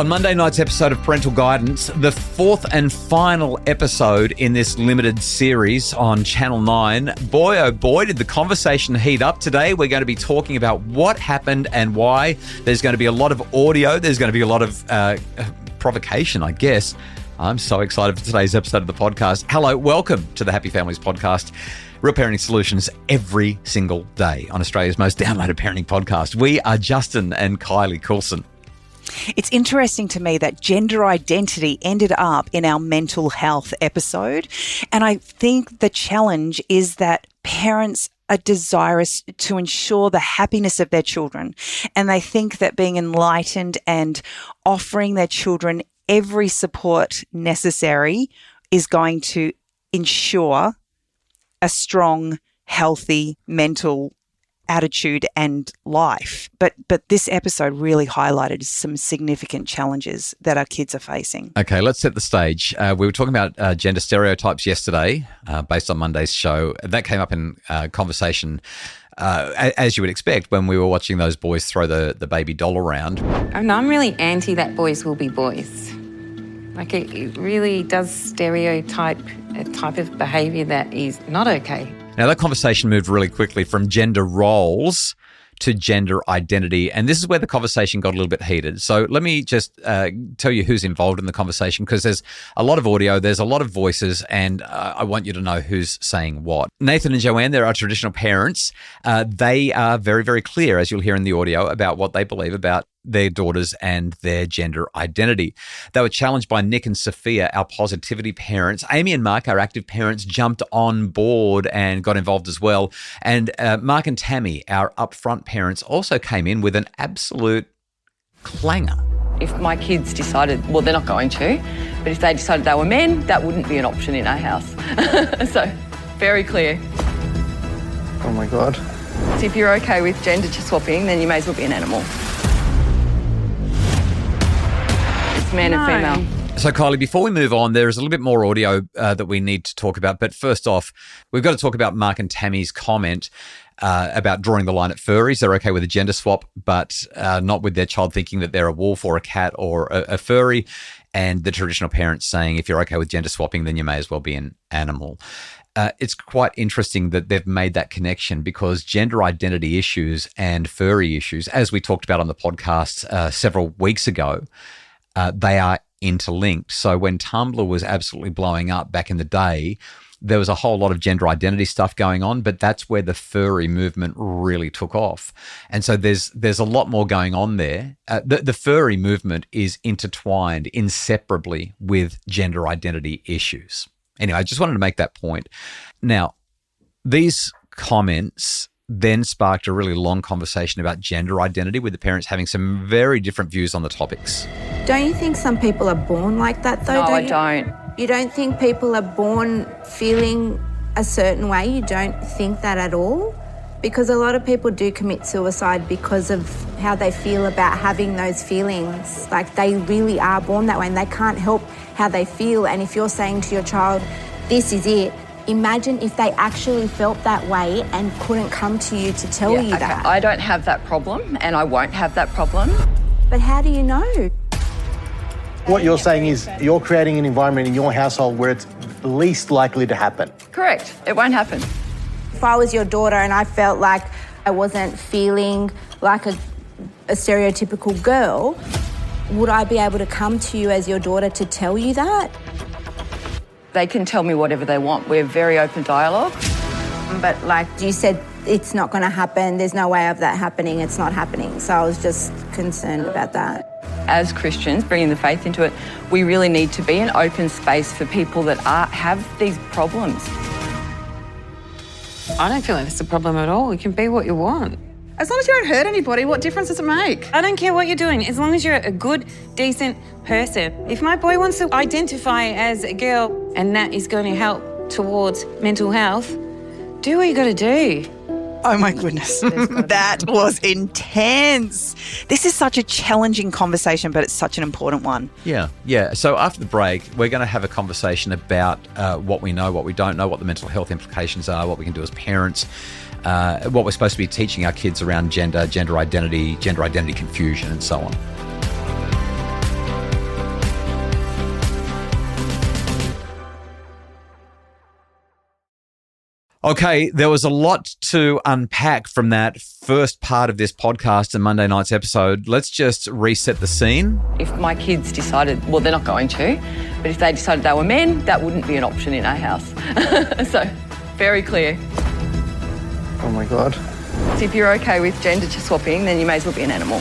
On Monday night's episode of Parental Guidance, the fourth and final episode in this limited series on Channel 9. Boy, oh boy, did the conversation heat up today. We're going to be talking about what happened and why. There's going to be a lot of audio. There's going to be a lot of provocation, I guess. I'm so excited for today's episode of the podcast. Hello, welcome to the Happy Families podcast. Real parenting solutions every single day on Australia's most downloaded parenting podcast. We are Justin and Kylie Coulson. It's interesting to me that gender identity ended up in our mental health episode. And I think the challenge is that parents are desirous to ensure the happiness of their children. And they think that being enlightened and offering their children every support necessary is going to ensure a strong, healthy mental attitude and life. But this episode really highlighted some significant challenges that our kids are facing. Okay, let's set the stage. We were talking about gender stereotypes yesterday based on Monday's show. That came up in conversation, as you would expect, when we were watching those boys throw the baby doll around. And I'm really anti that boys will be boys. Like it really does stereotype a type of behaviour that is not okay. Now, that conversation moved really quickly from gender roles to gender identity, and this is where the conversation got a little bit heated. So let me just tell you who's involved in the conversation, because there's a lot of audio, there's a lot of voices, and I want you to know who's saying what. Nathan and Joanne, they're our traditional parents. They are very, very clear, as you'll hear in the audio, about what they believe about their daughters and their gender identity. They were challenged by Nick and Sophia, our positivity parents. Amy and Mark, our active parents, jumped on board and got involved as well. And Mark and Tammy, our upfront parents, also came in with an absolute clanger. If my kids decided, well, they're not going to, but if they decided they were men, that wouldn't be an option in our house. So, very clear. Oh my God. So if you're okay with gender swapping, then you may as well be an animal. Man and female. So, Kylie, before we move on, there is a little bit more audio that we need to talk about. But first off, we've got to talk about Mark and Tammy's comment about drawing the line at furries. They're okay with a gender swap, but not with their child thinking that they're a wolf or a cat or a furry. And the traditional parents saying, if you're okay with gender swapping, then you may as well be an animal. It's quite interesting that they've made that connection, because gender identity issues and furry issues, as we talked about on the podcast several weeks ago, they are interlinked. So when Tumblr was absolutely blowing up back in the day, there was a whole lot of gender identity stuff going on, but that's where the furry movement really took off. And so there's a lot more going on there. The furry movement is intertwined inseparably with gender identity issues. Anyway, I just wanted to make that point. Now, these comments then sparked a really long conversation about gender identity, with the parents having some very different views on the topics. Don't you think some people are born like that, though? No, I don't. You don't think people are born feeling a certain way? You don't think that at all? Because a lot of people do commit suicide because of how they feel about having those feelings. Like, they really are born that way and they can't help how they feel. And if you're saying to your child, this is it, imagine if they actually felt that way and couldn't come to you to tell you that. I don't have that problem and I won't have that problem. But how do you know? What you're saying is you're creating an environment in your household where it's least likely to happen. Correct. It won't happen. If I was your daughter and I felt like I wasn't feeling like a stereotypical girl, would I be able to come to you as your daughter to tell you that? They can tell me whatever they want. We're very open dialogue. But like you said, it's not going to happen. There's no way of that happening. It's not happening. So I was just concerned about that. As Christians, bringing the faith into it, we really need to be an open space for people that have these problems. I don't feel like it's a problem at all. You can be what you want. As long as you don't hurt anybody, what difference does it make? I don't care what you're doing, as long as you're a good, decent person. If my boy wants to identify as a girl and that is going to help towards mental health, do what you got to do. Oh my goodness, that was intense. This is such a challenging conversation, but it's such an important one. Yeah. So after the break, we're going to have a conversation about what we know, what we don't know, what the mental health implications are, what we can do as parents, what we're supposed to be teaching our kids around gender identity confusion, and so on. Okay, there was a lot to unpack from that first part of this podcast and Monday night's episode. Let's just reset the scene. If my kids decided, well, they're not going to, but if they decided they were men, that wouldn't be an option in our house. So, very clear. Oh my God. So if you're okay with gender swapping, then you may as well be an animal.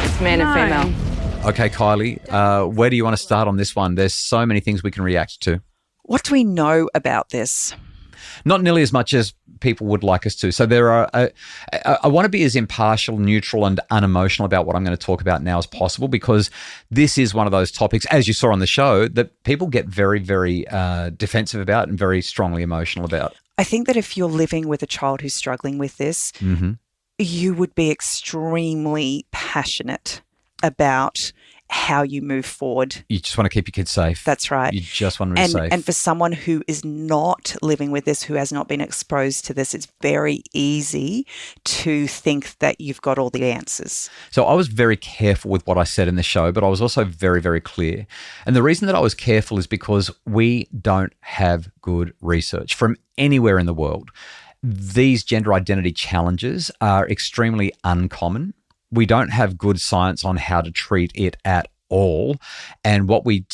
It's man and female. Okay, Kylie, where do you want to start on this one? There's so many things we can react to. What do we know about this? Not nearly as much as people would like us to. So there are, I want to be as impartial, neutral and unemotional about what I'm going to talk about now as possible, because this is one of those topics, as you saw on the show, that people get very, very defensive about and very strongly emotional about. I think that if you're living with a child who's struggling with this, you would be extremely passionate about how you move forward. You just want to keep your kids safe. That's right. You just want them to be safe. And for someone who is not living with this, who has not been exposed to this, it's very easy to think that you've got all the answers. So I was very careful with what I said in the show, but I was also very, very clear. And the reason that I was careful is because we don't have good research from anywhere in the world. These gender identity challenges are extremely uncommon. We don't have good science on how to treat it at all, and what we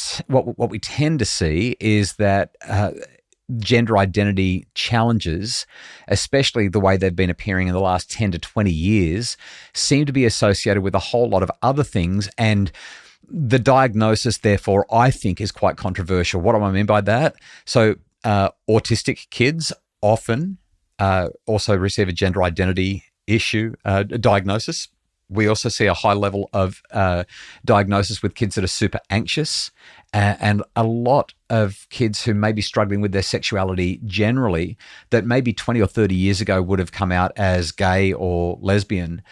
tend to see is that gender identity challenges, especially the way they've been appearing in the last 10 to 20 years, seem to be associated with a whole lot of other things, and the diagnosis, therefore, I think is quite controversial. What do I mean by that? So, autistic kids often also receive a gender identity diagnosis. We also see a high level of diagnosis with kids that are super anxious, and a lot of kids who may be struggling with their sexuality generally that maybe 20 or 30 years ago would have come out as gay or lesbian.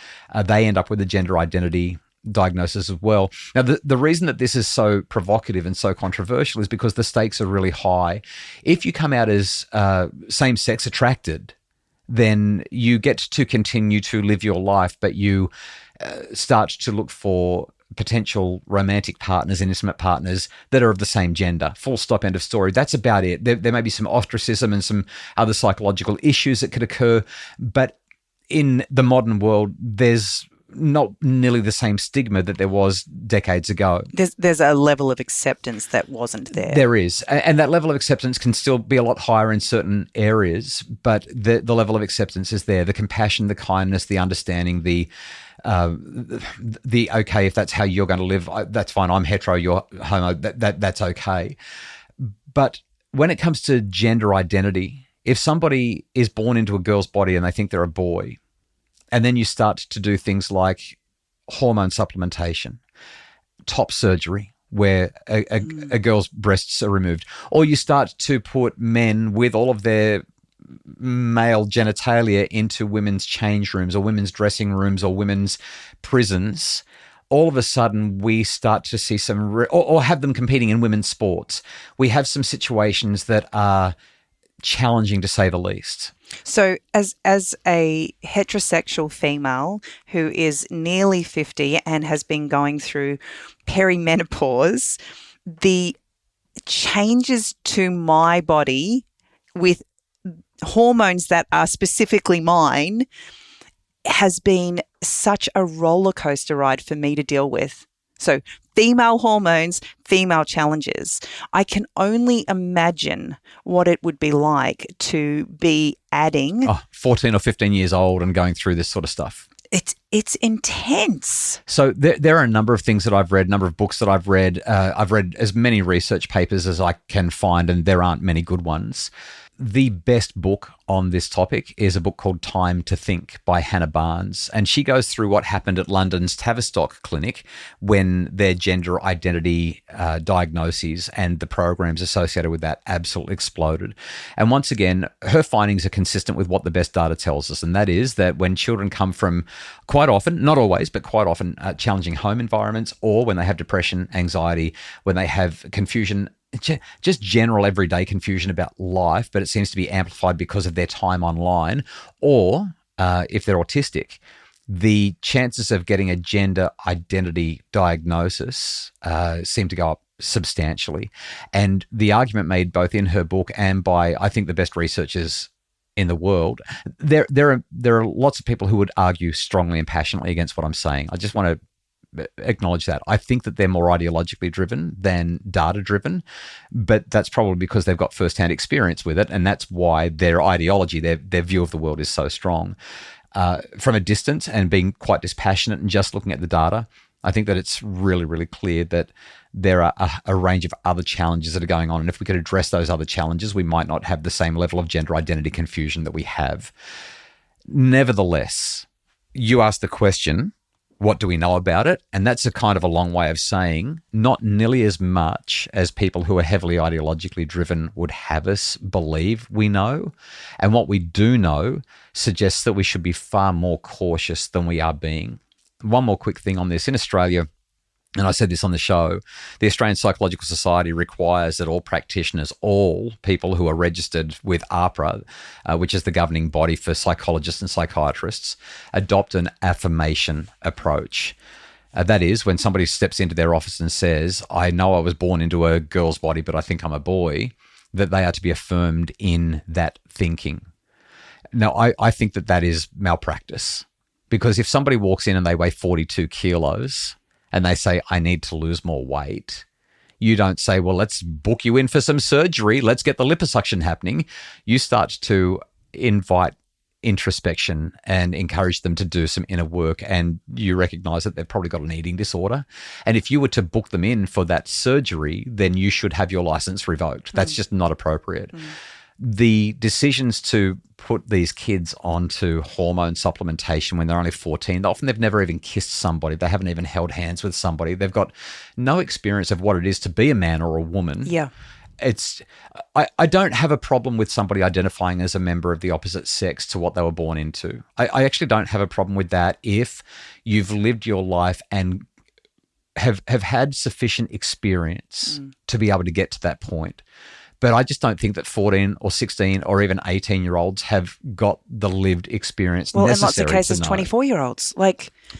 They end up with a gender identity diagnosis as well. Now, the reason that this is so provocative and so controversial is because the stakes are really high. If you come out as same-sex attracted, then you get to continue to live your life, but you start to look for potential romantic partners and intimate partners that are of the same gender. Full stop, end of story. That's about it. There may be some ostracism and some other psychological issues that could occur, but in the modern world, there's not nearly the same stigma that there was decades ago. There's a level of acceptance that wasn't there. There is. And that level of acceptance can still be a lot higher in certain areas, but the level of acceptance is there. The compassion, the kindness, the understanding, the okay, if that's how you're going to live, that's fine. I'm hetero, you're homo, that's okay. But when it comes to gender identity, if somebody is born into a girl's body and they think they're a boy, and then you start to do things like hormone supplementation, top surgery, where a girl's breasts are removed, or you start to put men with all of their male genitalia into women's change rooms or women's dressing rooms or women's prisons, all of a sudden we start to see some, or have them competing in women's sports. We have some situations that are challenging to say the least. So as a heterosexual female who is nearly 50 and has been going through perimenopause, the changes to my body with hormones that are specifically mine has been such a roller coaster ride for me to deal with. So female hormones, female challenges. I can only imagine what it would be like to be adding 14 or 15 years old and going through this sort of stuff. It's intense. So there are a number of things that I've read, a number of books that I've read. I've read as many research papers as I can find, and there aren't many good ones. The best book on this topic is a book called Time to Think by Hannah Barnes, and she goes through what happened at London's Tavistock Clinic when their gender identity diagnoses and the programs associated with that absolutely exploded. And once again, her findings are consistent with what the best data tells us, and that is that when children come from quite often, not always, but quite often challenging home environments, or when they have depression, anxiety, when they have confusion, just general everyday confusion about life, but it seems to be amplified because of their time online, or if they're autistic, the chances of getting a gender identity diagnosis seem to go up substantially. And the argument made both in her book and by, I think, the best researchers in the world, there are lots of people who would argue strongly and passionately against what I'm saying. I just want to acknowledge that. I think that they're more ideologically driven than data driven, but that's probably because they've got firsthand experience with it, and that's why their ideology, their view of the world is so strong. From a distance and being quite dispassionate and just looking at the data, I think that it's really, really clear that there are a range of other challenges that are going on. And if we could address those other challenges, we might not have the same level of gender identity confusion that we have. Nevertheless, you asked the question, what do we know about it? And that's a kind of a long way of saying not nearly as much as people who are heavily ideologically driven would have us believe we know. And what we do know suggests that we should be far more cautious than we are being. One more quick thing on this. In Australia, and I said this on the show, the Australian Psychological Society requires that all practitioners, all people who are registered with AHPRA, which is the governing body for psychologists and psychiatrists, adopt an affirmation approach. That is, when somebody steps into their office and says, I know I was born into a girl's body, but I think I'm a boy, that they are to be affirmed in that thinking. Now, I think that is malpractice. Because if somebody walks in and they weigh 42 kilos and they say, I need to lose more weight, you don't say, well, let's book you in for some surgery. Let's get the liposuction happening. You start to invite introspection and encourage them to do some inner work, and you recognize that they've probably got an eating disorder. And if you were to book them in for that surgery, then you should have your license revoked. That's just not appropriate. The decisions to put these kids onto hormone supplementation when they're only 14, often they've never even kissed somebody. They haven't even held hands with somebody. They've got no experience of what it is to be a man or a woman. Yeah. I don't have a problem with somebody identifying as a member of the opposite sex to what they were born into. I actually don't have a problem with that if you've lived your life and have had sufficient experience to be able to get to that point. But I just don't think that 14 or 16 or even 18-year-olds have got the lived experience necessary to know. Well, in lots of cases, 24-year-olds.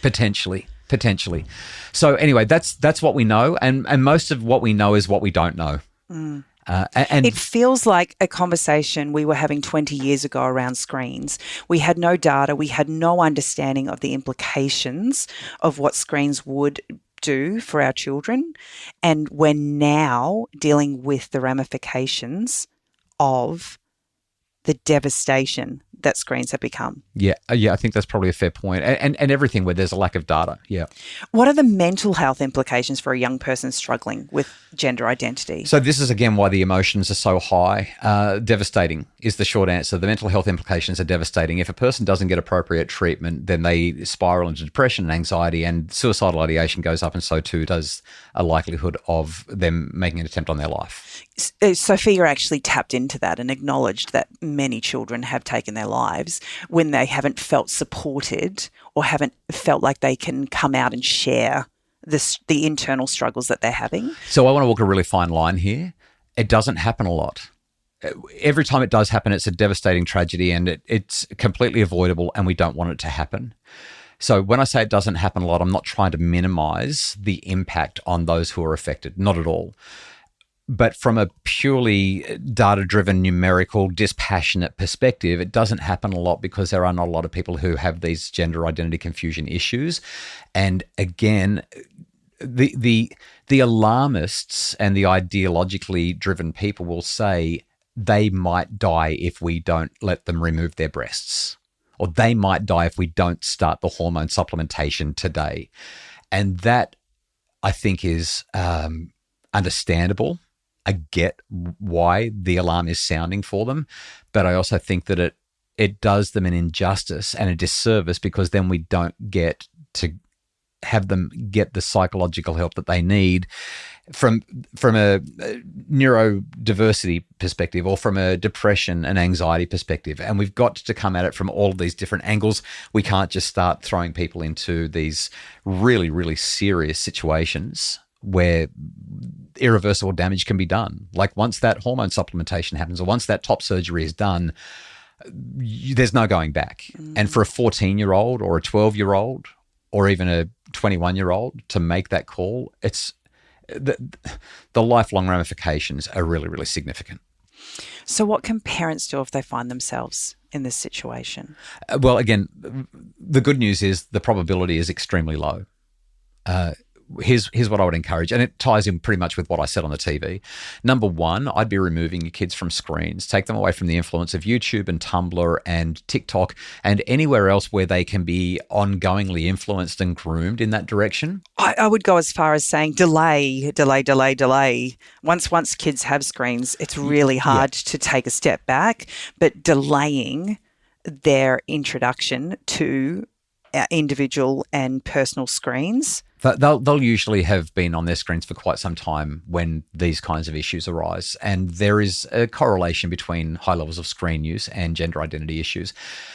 Potentially. So anyway, that's what we know, and most of what we know is what we don't know. And it feels like a conversation we were having 20 years ago around screens. We had no data. We had no understanding of the implications of what screens would do for our children, and we're now dealing with the ramifications of the devastation that screens have become. Yeah, I think that's probably a fair point. And everything where there's a lack of data, yeah. What are the mental health implications for a young person struggling with gender identity? So this is, again, why the emotions are so high. Devastating is the short answer. The mental health implications are devastating. If a person doesn't get appropriate treatment, then they spiral into depression and anxiety, and suicidal ideation goes up, and so too does a likelihood of them making an attempt on their life. Sophia actually tapped into that and acknowledged that many children have taken their lives when they haven't felt supported or haven't felt like they can come out and share the internal struggles that they're having. So I want to walk a really fine line here. It doesn't happen a lot. Every time it does happen, it's a devastating tragedy, and it's completely avoidable, and we don't want it to happen. So when I say it doesn't happen a lot, I'm not trying to minimize the impact on those who are affected, not at all. But from a purely data-driven, numerical, dispassionate perspective, it doesn't happen a lot because there are not a lot of people who have these gender identity confusion issues. And again, the alarmists and the ideologically driven people will say they might die if we don't let them remove their breasts, or they might die if we don't start the hormone supplementation today. And that, I think, is understandable. I get why the alarm is sounding for them, but I also think that it does them an injustice and a disservice, because then we don't get to have them get the psychological help that they need from a neurodiversity perspective, or from a depression and anxiety perspective. And we've got to come at it from all of these different angles. We can't just start throwing people into these really, really serious situations where irreversible damage can be done. Like once that hormone supplementation happens, or once that top surgery is done, there's no going back. And for a 14-year-old or a 12-year-old or even a 21-year-old to make that call, the lifelong ramifications are really, really significant. So what can parents do if they find themselves in this situation? Well, again, the good news is the probability is extremely low. Here's what I would encourage, and it ties in pretty much with what I said on the TV. Number one, I'd be removing your kids from screens. Take them away from the influence of YouTube and Tumblr and TikTok and anywhere else where they can be ongoingly influenced and groomed in that direction. I would go as far as saying delay. Once kids have screens, it's really hard to take a step back, but delaying their introduction to individual and personal screens. They'll usually have been on their screens for quite some time when these kinds of issues arise. And there is a correlation between high levels of screen use and gender identity issues.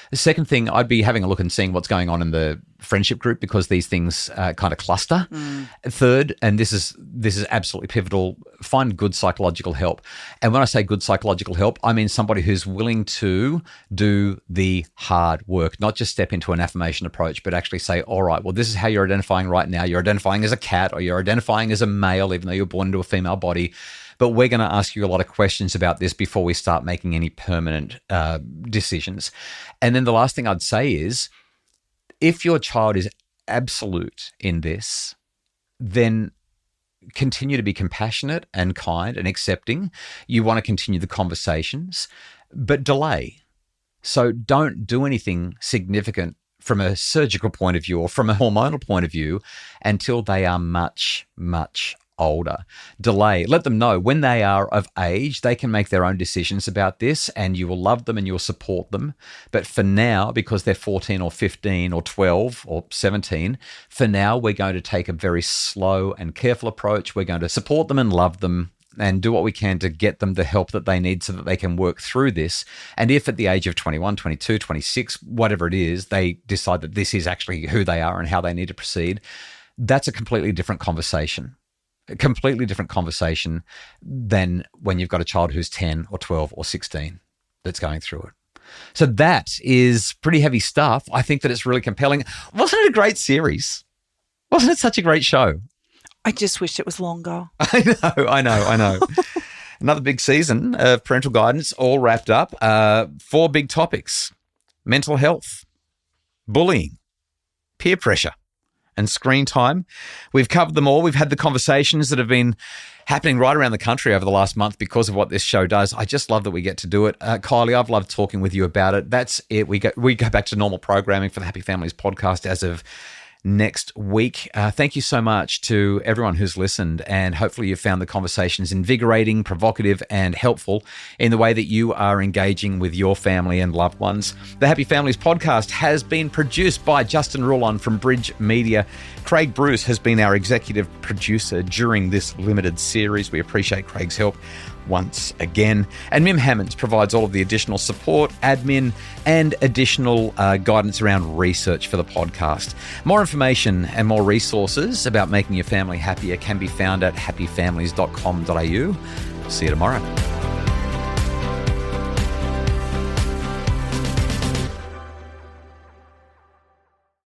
The second thing, I'd be having a look and seeing what's going on in the friendship group because these things kind of cluster. Third, and this is absolutely pivotal, find good psychological help. And when I say good psychological help, I mean somebody who's willing to do the hard work, not just step into an affirmation approach, but actually say, all right, well, this is how you're identifying right now. You're identifying as a cat or you're identifying as a male, even though you're born into a female body. But we're going to ask you a lot of questions about this before we start making any permanent decisions. And then the last thing I'd say is, if your child is absolute in this, then continue to be compassionate and kind and accepting. You want to continue the conversations, but delay. So don't do anything significant from a surgical point of view or from a hormonal point of view until they are much, much older. Delay. Let them know when they are of age, they can make their own decisions about this and you will love them and you'll support them. But for now, because they're 14 or 15 or 12 or 17, for now, we're going to take a very slow and careful approach. We're going to support them and love them and do what we can to get them the help that they need so that they can work through this. And if at the age of 21, 22, 26, whatever it is, they decide that this is actually who they are and how they need to proceed, that's a completely different conversation. A completely different conversation than when you've got a child who's 10 or 12 or 16 that's going through it. So that is pretty heavy stuff. I think that it's really compelling. Wasn't it a great series? Wasn't it such a great show? I just wish it was longer. I know. Another big season of Parental Guidance, all wrapped up. 4 big topics: mental health, bullying, peer pressure, and screen time. We've covered them all. We've had the conversations that have been happening right around the country over the last month because of what this show does. I just love that we get to do it. Kylie, I've loved talking with you about it. That's it. We go back to normal programming for the Happy Families podcast as of next week. Thank you so much to everyone who's listened, and hopefully you found the conversations invigorating, provocative, and helpful in the way that you are engaging with your family and loved ones. The Happy Families podcast has been produced by Justin Rulon from Bridge Media. Craig Bruce has been our executive producer during this limited series. We appreciate Craig's help once again. And Mim Hammonds provides all of the additional support, admin, and additional guidance around research for the podcast. More information and more resources about making your family happier can be found at happyfamilies.com.au. See you tomorrow.